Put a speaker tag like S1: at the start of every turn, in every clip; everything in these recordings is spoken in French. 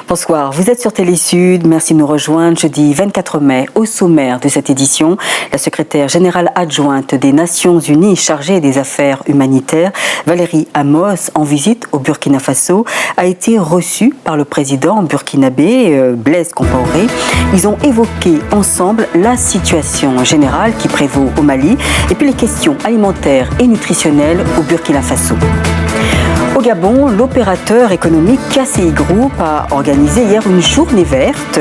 S1: Bonsoir, vous êtes sur Télé Sud, merci de nous rejoindre jeudi 24 mai. Au sommaire de cette édition, la secrétaire générale adjointe des Nations Unies chargée des affaires humanitaires, Valérie Amos, en visite au Burkina Faso, a été reçue par le président burkinabé Blaise Compaoré. Ils ont évoqué ensemble la situation générale qui prévaut au Mali et puis les questions alimentaires et nutritionnelles au Burkina Faso. Au Gabon, l'opérateur économique KCI Group a organisé hier une journée verte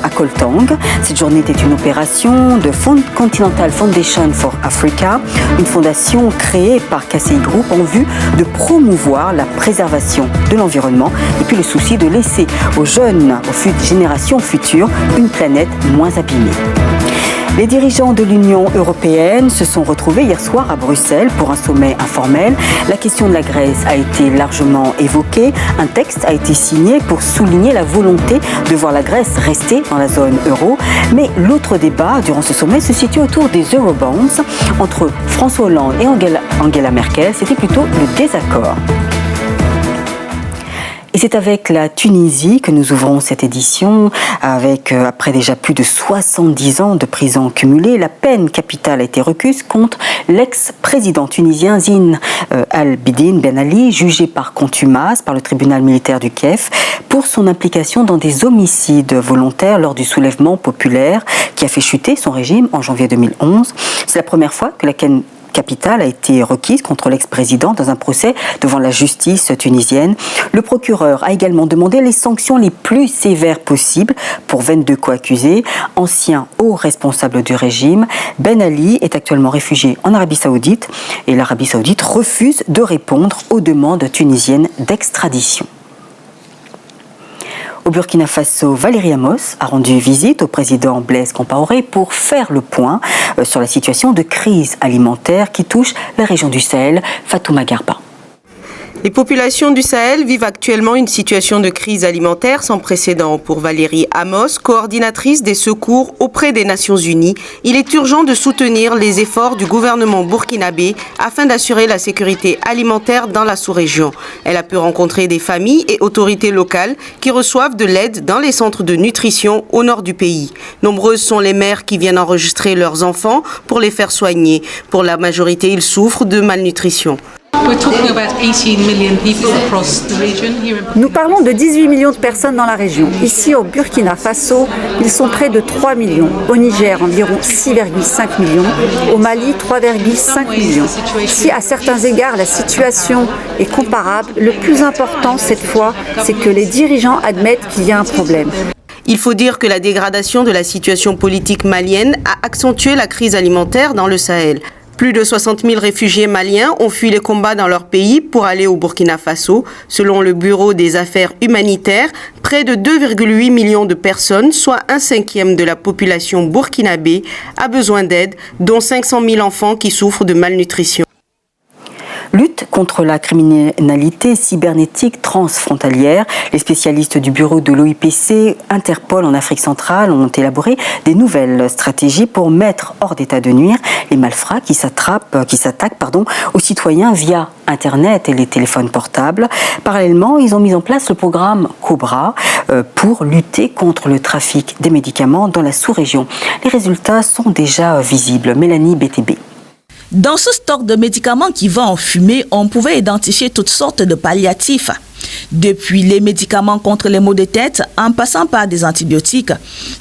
S1: à Koltang. Cette journée était une opération de Continental Foundation for Africa, une fondation créée par KCI Group en vue de promouvoir la préservation de l'environnement et puis le souci de laisser aux jeunes, aux générations futures, une planète moins abîmée. Les dirigeants de l'Union européenne se sont retrouvés hier soir à Bruxelles pour un sommet informel. La question de la Grèce a été largement évoquée. Un texte a été signé pour souligner la volonté de voir la Grèce rester dans la zone euro. Mais l'autre débat durant ce sommet se situe autour des Eurobonds. Entre François Hollande et Angela Merkel, c'était plutôt le désaccord. Et c'est avec la Tunisie que nous ouvrons cette édition, après déjà plus de 70 ans de prison cumulée, la peine capitale a été requise contre l'ex-président tunisien Zine Al-Abidine Ben Ali, jugé par contumace par le tribunal militaire du Kef pour son implication dans des homicides volontaires lors du soulèvement populaire qui a fait chuter son régime en janvier 2011. C'est la première fois que la peine capitale a été requise contre l'ex-président dans un procès devant la justice tunisienne. Le procureur a également demandé les sanctions les plus sévères possibles pour 22 co-accusés, anciens hauts responsables du régime. Ben Ali est actuellement réfugié en Arabie Saoudite et l'Arabie Saoudite refuse de répondre aux demandes tunisiennes d'extradition. Au Burkina Faso, Valérie Amos a rendu visite au président Blaise Compaoré pour faire le point sur la situation de crise alimentaire qui touche la région du Sahel. Fatouma Garba.
S2: Les populations du Sahel vivent actuellement une situation de crise alimentaire sans précédent. Pour Valérie Amos, coordinatrice des secours auprès des Nations Unies, il est urgent de soutenir les efforts du gouvernement burkinabé afin d'assurer la sécurité alimentaire dans la sous-région. Elle a pu rencontrer des familles et autorités locales qui reçoivent de l'aide dans les centres de nutrition au nord du pays. Nombreuses sont les mères qui viennent enregistrer leurs enfants pour les faire soigner. Pour la majorité, ils souffrent de malnutrition.
S3: Nous parlons de 18 millions de personnes dans la région. Ici, au Burkina Faso, ils sont près de 3 millions. Au Niger, environ 6,5 millions. Au Mali, 3,5 millions. Si à certains égards, la situation est comparable, le plus important cette fois, c'est que les dirigeants admettent qu'il y a un problème.
S2: Il faut dire que la dégradation de la situation politique malienne a accentué la crise alimentaire dans le Sahel. Plus de 60 000 réfugiés maliens ont fui les combats dans leur pays pour aller au Burkina Faso. Selon le Bureau des affaires humanitaires, près de 2,8 millions de personnes, soit 1/5 de la population burkinabé, a besoin d'aide, dont 500 000 enfants qui souffrent de malnutrition.
S1: Lutte contre la criminalité cybernétique transfrontalière. Les spécialistes du bureau de l'OIPC, Interpol en Afrique centrale, ont élaboré des nouvelles stratégies pour mettre hors d'état de nuire les malfrats qui s'attaquent aux citoyens via Internet et les téléphones portables. Parallèlement, ils ont mis en place le programme Cobra pour lutter contre le trafic des médicaments dans la sous-région. Les résultats sont déjà visibles. Mélanie BTB.
S4: Dans ce stock de médicaments qui va en fumée, on pouvait identifier toutes sortes de palliatifs. Depuis les médicaments contre les maux de tête, en passant par des antibiotiques,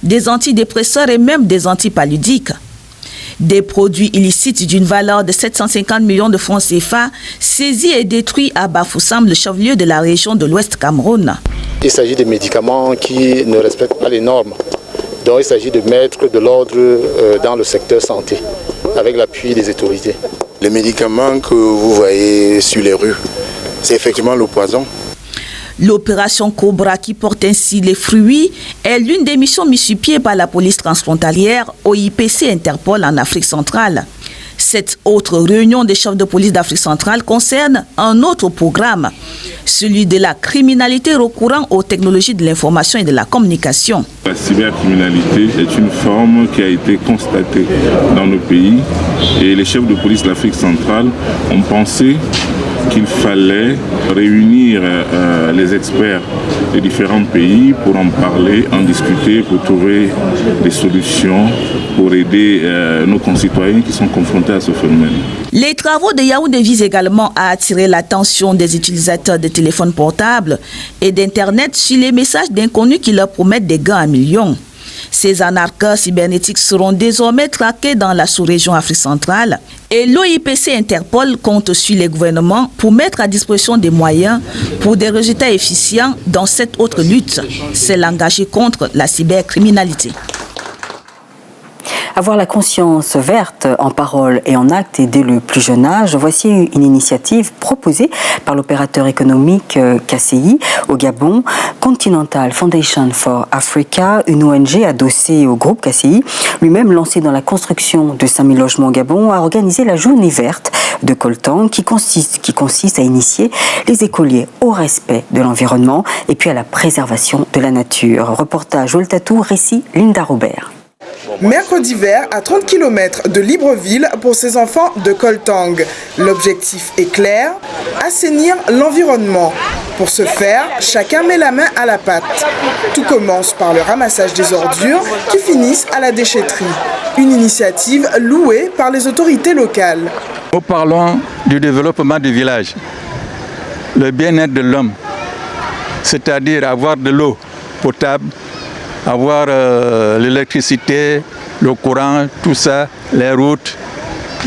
S4: des antidépresseurs et même des antipaludiques. Des produits illicites d'une valeur de 750 millions de francs CFA saisis et détruits à Bafoussam, le chef-lieu de la région de l'Ouest Cameroun.
S5: Il s'agit de médicaments qui ne respectent pas les normes. Donc il s'agit de mettre de l'ordre dans le secteur santé, avec l'appui des autorités.
S6: Les médicaments que vous voyez sur les rues, c'est effectivement le poison.
S4: L'opération Cobra, qui porte ainsi les fruits, est l'une des missions mises sur pied par la police transfrontalière OIPC Interpol en Afrique centrale. Cette autre réunion des chefs de police d'Afrique centrale concerne un autre programme, celui de la criminalité recourant aux technologies de l'information et de la communication.
S7: La cybercriminalité est une forme qui a été constatée dans nos pays et les chefs de police de l'Afrique centrale ont pensé qu'il fallait réunir les experts des différents pays pour en parler, en discuter, pour trouver des solutions pour aider nos concitoyens qui sont confrontés à ce phénomène.
S4: Les travaux de Yaoundé visent également à attirer l'attention des utilisateurs de téléphones portables et d'Internet sur les messages d'inconnus qui leur promettent des gains à millions. Ces anarches cybernétiques seront désormais traqués dans la sous-région Afrique centrale et l'OIPC Interpol compte sur les gouvernements pour mettre à disposition des moyens pour des résultats efficients dans cette autre lutte, celle engagée contre la cybercriminalité.
S1: Avoir la conscience verte en parole et en acte et dès le plus jeune âge, voici une initiative proposée par l'opérateur économique KCI au Gabon, Continental Foundation for Africa, une ONG adossée au groupe KCI, lui-même lancé dans la construction de 5000 logements au Gabon, a organisé la journée verte de Koltang qui consiste à initier les écoliers au respect de l'environnement et puis à la préservation de la nature. Reportage Oltatou, récit Linda Robert.
S8: Mercredi vert à 30 km de Libreville pour ces enfants de Koltang. L'objectif est clair, assainir l'environnement. Pour ce faire, chacun met la main à la pâte. Tout commence par le ramassage des ordures qui finissent à la déchetterie. Une initiative louée par les autorités locales.
S9: Nous parlons du développement du village, le bien-être de l'homme, c'est-à-dire avoir de l'eau potable, avoir l'électricité, le courant, tout ça, les routes,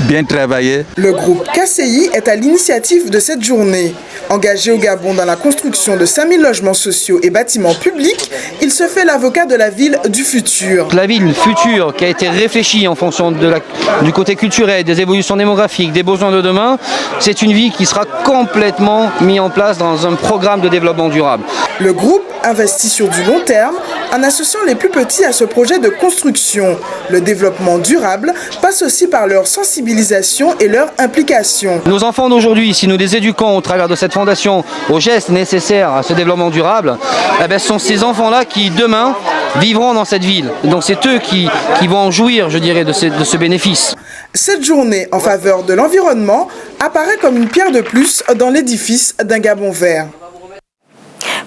S9: bien travailler.
S8: Le groupe KCI est à l'initiative de cette journée. Engagé au Gabon dans la construction de 5000 logements sociaux et bâtiments publics, il se fait l'avocat de la ville du futur.
S10: La ville future qui a été réfléchie en fonction du côté culturel, des évolutions démographiques, des besoins de demain, c'est une ville qui sera complètement mise en place dans un programme de développement durable.
S8: Le groupe investit sur du long terme en associant les plus petits à ce projet de construction. Le développement durable passe aussi par leur sensibilisation et leur implication.
S10: Nos enfants d'aujourd'hui, si nous les éduquons au travers de cette fondation aux gestes nécessaires à ce développement durable, ce sont ces enfants-là qui demain vivront dans cette ville. Donc c'est eux qui vont en jouir, je dirais, de ce bénéfice.
S8: Cette journée en faveur de l'environnement apparaît comme une pierre de plus dans l'édifice d'un Gabon vert.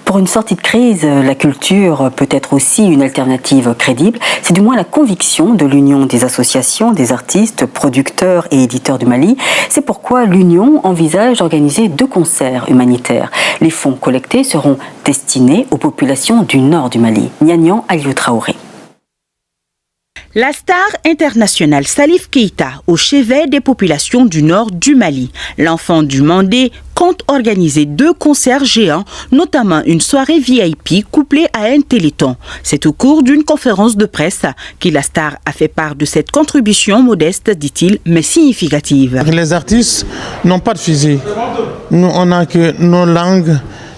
S1: Pour une sortie de crise, la culture peut être aussi une alternative crédible. C'est du moins la conviction de l'Union des associations, des artistes, producteurs et éditeurs du Mali. C'est pourquoi l'Union envisage d'organiser 2 concerts humanitaires. Les fonds collectés seront destinés aux populations du nord du Mali. Nianian Aliou Traoré.
S11: La star internationale Salif Keïta, au chevet des populations du nord du Mali, l'enfant du Mandé, compte organiser 2 concerts géants, notamment une soirée VIP couplée à un téléthon. C'est au cours d'une conférence de presse que la star a fait part de cette contribution modeste, dit-il, mais significative.
S12: Les artistes n'ont pas de fusil. Nous, on n'a que nos langues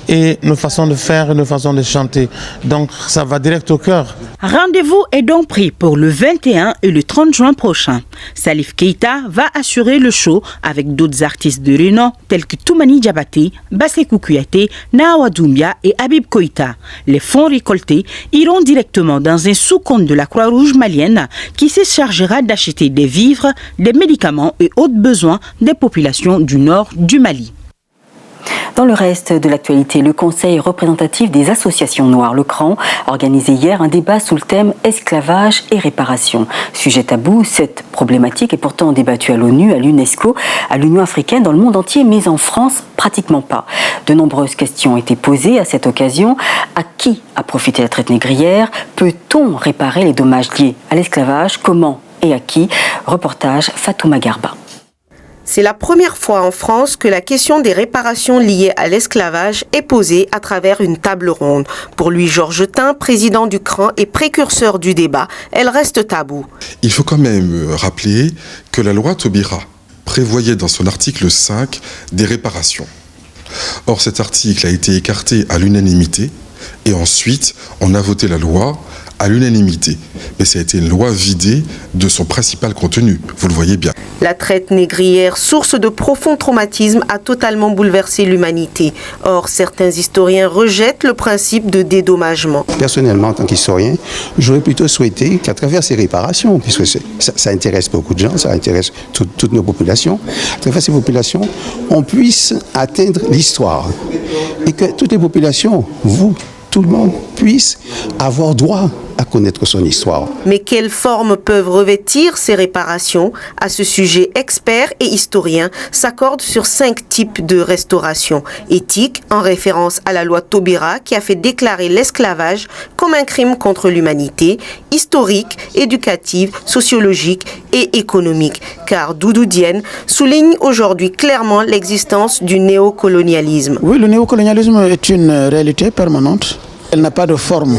S12: et nos façons de faire et nos façons de chanter. Donc ça va direct au cœur.
S11: Rendez-vous est donc pris pour le 21 et le 30 juin prochain. Salif Keïta va assurer le show avec d'autres artistes de renom tels que Toumani Diabaté, Bassekou Kouyaté, Nawa Doumbia et Habib Koïta. Les fonds récoltés iront directement dans un sous-compte de la Croix-Rouge malienne qui se chargera d'acheter des vivres, des médicaments et autres besoins des populations du nord du Mali.
S1: Dans le reste de l'actualité, le Conseil représentatif des associations noires, le CRAN, a organisé hier un débat sous le thème « Esclavage et réparation ». Sujet tabou, cette problématique est pourtant débattue à l'ONU, à l'UNESCO, à l'Union africaine, dans le monde entier, mais en France, pratiquement pas. De nombreuses questions ont été posées à cette occasion. À qui a profité la traite négrière? Peut-on réparer les dommages liés à l'esclavage? Comment et à qui? Reportage Fatouma Garba.
S2: C'est la première fois en France que la question des réparations liées à l'esclavage est posée à travers une table ronde. Pour lui, Georges Tin, président du CRAN et précurseur du débat, elle reste taboue.
S13: Il faut quand même rappeler que la loi Taubira prévoyait dans son article 5 des réparations. Or, cet article a été écarté à l'unanimité et ensuite, on a voté la loi à l'unanimité. Mais ça a été une loi vidée de son principal contenu, vous le voyez bien.
S2: La traite négrière, source de profonds traumatismes, a totalement bouleversé l'humanité. Or, certains historiens rejettent le principe de dédommagement.
S14: Personnellement, en tant qu'historien, j'aurais plutôt souhaité qu'à travers ces réparations, puisque ça intéresse beaucoup de gens, ça intéresse toutes nos populations, à travers ces populations, on puisse atteindre l'histoire. Et que toutes les populations, vous, tout le monde, puisse avoir droit à connaître son histoire.
S2: Mais quelles formes peuvent revêtir ces réparations? À ce sujet, experts et historiens s'accordent sur 5 types de restauration. Éthique, en référence à la loi Taubira qui a fait déclarer l'esclavage comme un crime contre l'humanité. Historique, éducative, sociologique et économique. Car Doudou Diène souligne aujourd'hui clairement l'existence du néocolonialisme.
S15: Oui, le néocolonialisme est une réalité permanente. Elle n'a pas de forme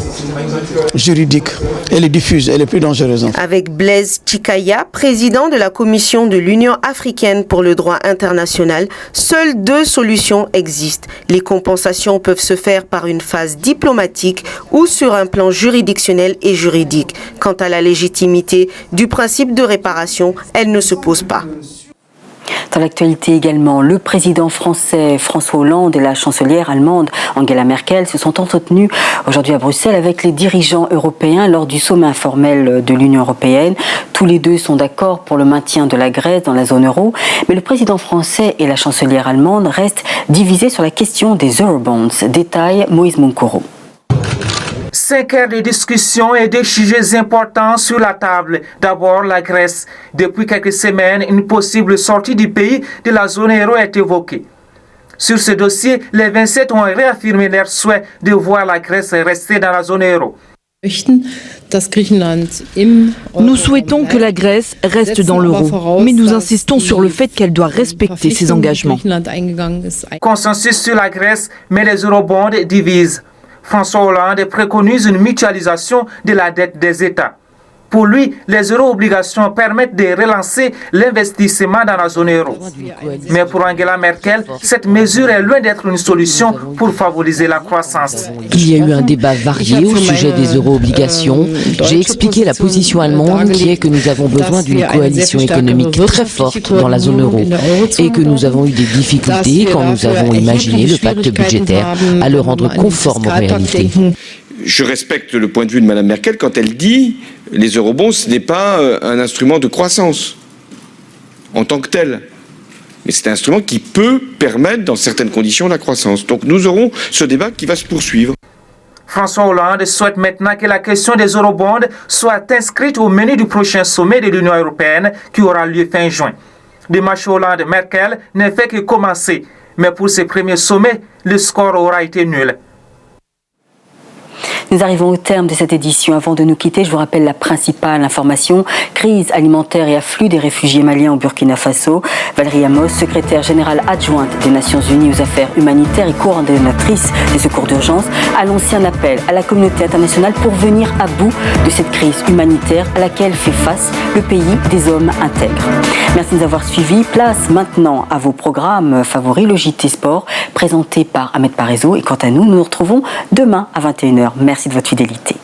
S15: juridique. Elle est diffuse, elle est plus dangereuse.
S2: Avec Blaise Chikaya, président de la Commission de l'Union africaine pour le droit international, seules 2 solutions existent. Les compensations peuvent se faire par une phase diplomatique ou sur un plan juridictionnel et juridique. Quant à la légitimité du principe de réparation, elle ne se pose pas.
S1: Dans l'actualité également, le président français François Hollande et la chancelière allemande Angela Merkel se sont entretenus aujourd'hui à Bruxelles avec les dirigeants européens lors du sommet informel de l'Union européenne. Tous les deux sont d'accord pour le maintien de la Grèce dans la zone euro, mais le président français et la chancelière allemande restent divisés sur la question des eurobonds. Détail Moïse Monkoro.
S16: 5 heures de discussion et de sujets importants sur la table. D'abord, la Grèce. Depuis quelques semaines, une possible sortie du pays de la zone euro est évoquée. Sur ce dossier, les 27 ont réaffirmé leur souhait de voir la Grèce rester dans la zone euro.
S17: Nous souhaitons que la Grèce reste dans l'euro, mais nous insistons sur le fait qu'elle doit respecter ses engagements.
S16: Consensus sur la Grèce, mais les eurobonds divisent. François Hollande préconise une mutualisation de la dette des États. Pour lui, les euro-obligations permettent de relancer l'investissement dans la zone euro. Mais pour Angela Merkel, cette mesure est loin d'être une solution pour favoriser la croissance.
S18: Il y a eu un débat varié au sujet des euro-obligations. J'ai expliqué la position allemande qui est que nous avons besoin d'une coalition économique très forte dans la zone euro et que nous avons eu des difficultés quand nous avons imaginé le pacte budgétaire à le rendre conforme aux réalités.
S19: Je respecte le point de vue de Mme Merkel quand elle dit les eurobonds, ce n'est pas un instrument de croissance en tant que tel. Mais c'est un instrument qui peut permettre, dans certaines conditions, la croissance. Donc nous aurons ce débat qui va se poursuivre.
S16: François Hollande souhaite maintenant que la question des eurobonds soit inscrite au menu du prochain sommet de l'Union européenne qui aura lieu fin juin. Le match Hollande-Merkel ne fait que commencer. Mais pour ce premier sommet, le score aura été nul.
S1: Nous arrivons au terme de cette édition. Avant de nous quitter, je vous rappelle la principale information. Crise alimentaire et afflux des réfugiés maliens au Burkina Faso. Valérie Amos, secrétaire générale adjointe des Nations Unies aux affaires humanitaires et coordonnatrice des secours d'urgence, a lancé un appel à la communauté internationale pour venir à bout de cette crise humanitaire à laquelle fait face le pays des hommes intègres. Merci de nous avoir suivis. Place maintenant à vos programmes favoris, le JT Sport, présenté par Ahmed Parezo. Et quant à nous, nous nous retrouvons demain à 21h. Merci de votre fidélité.